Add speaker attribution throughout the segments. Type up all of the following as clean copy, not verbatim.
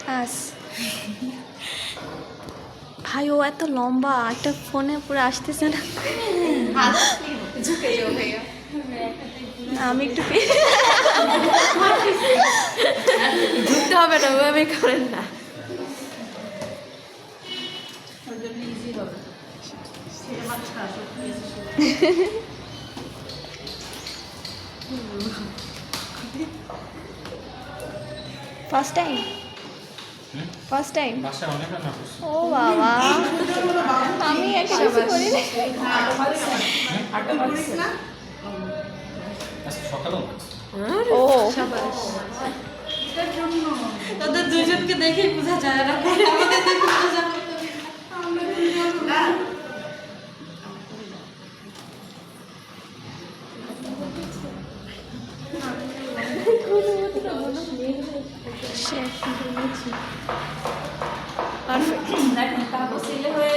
Speaker 1: আস ভাই ও এত লম্বা একটা ফোনে পুরো আসতেছে না। আমি একটু
Speaker 2: ঢুকতে হবে না, ওভাবে করেন না।
Speaker 1: ফার্স্ট টাইম ফার্স্ট টাইম
Speaker 3: বাসায় অনেক রান্না করছি।
Speaker 1: ও বাবা আমি একটা কিছু করি না।
Speaker 3: আজকে সকালেও
Speaker 1: ও
Speaker 2: তোদের দুইজনকে দেখেই বোঝা যায় না, আমাদের দেখে বোঝা যায় না। দেখেন কাগজ ছেলে হয়ে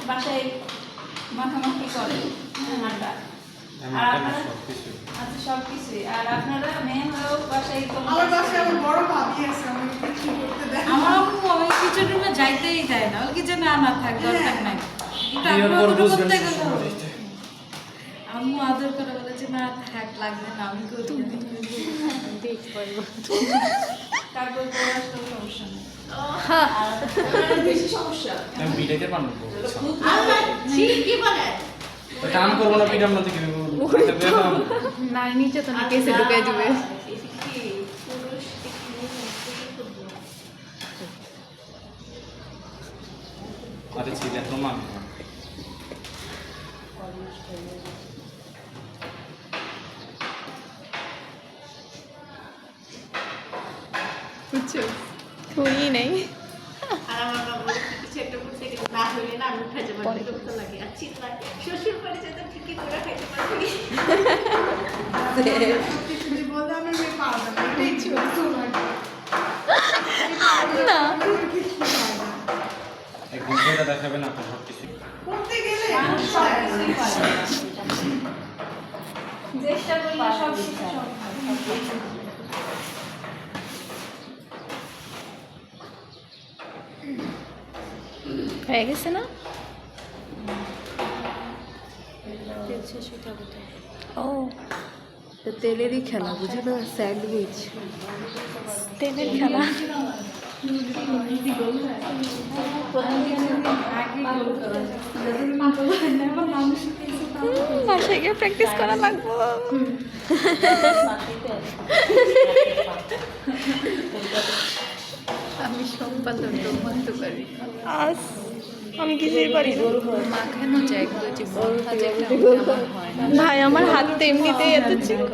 Speaker 2: বাসায় মাখামাখি করে আটা, আর আপনারা আচ্ছা সব কিছুই, আর আপনারা মেয়ে হয়েও বাসায়
Speaker 4: আমার বাসায় আমার বড় ভাবি আছে, আমাকে কিছু করতে দেয় না।
Speaker 2: আমার ওই কিচেন রুমে যাইতেই দেয় না, ওই কিচেনে না থাক দরকার নাই, একটু
Speaker 3: বিয়ের
Speaker 2: আগ্রহ
Speaker 3: পর বুঝবেন
Speaker 2: করতে
Speaker 3: যে
Speaker 2: গেলে
Speaker 3: সময়
Speaker 2: হবে।
Speaker 3: দিতে।
Speaker 2: আম্মু আদর করে বলে যে না থাক লাগবে না, আমি করি তারপর করে আসলে সমস্যা নেই। বেশি সমস্যা
Speaker 3: আমি পিঠাইতে পারবো
Speaker 2: কি বলে
Speaker 3: টান করবো না পিঠা আপনাদের
Speaker 1: না নিচে তো না কেসে ঢুকাই দিবে।
Speaker 3: আরে ছেলে তো মান
Speaker 1: বুঝছো খুঁড়ি নেই
Speaker 5: আর আমার মা বলে কিছু একটা করতে গেলে না হইলে না আমি উঠে যাবো, বিরক্ত লাগে আর চিৎ লাগে। শ্বশুর বাড়ি যেতে ঠিকই করে খাইতে পারবি।
Speaker 4: কিছু যদি বলে আমি মেয়ে পারবো না, এটাই ছিল সময়।
Speaker 1: না
Speaker 4: কিছু পারবো না।
Speaker 3: একদিন করে দেখাবেন আপনার সব কিছু
Speaker 4: করতে গেলে
Speaker 2: মানুষ সব কিছুই পারে না। চেষ্টা করলে সব কিছু সম্ভব।
Speaker 1: হয়ে গেছে না? ও
Speaker 2: তেলেরই খেলা, বুঝো না, স্যান্ডউইচ।
Speaker 1: তেলের খেলা। বাসায় গিয়ে প্র্যাকটিস করা লাগবো।
Speaker 2: আমি সম্পাদন করতে পারি,
Speaker 1: আজ আমি কিছুই পারি না।
Speaker 2: মাখানো যায় যে মাখা যেটা হয় না।
Speaker 1: ভাই আমার হাত তো এমনিতেই এত চিকন।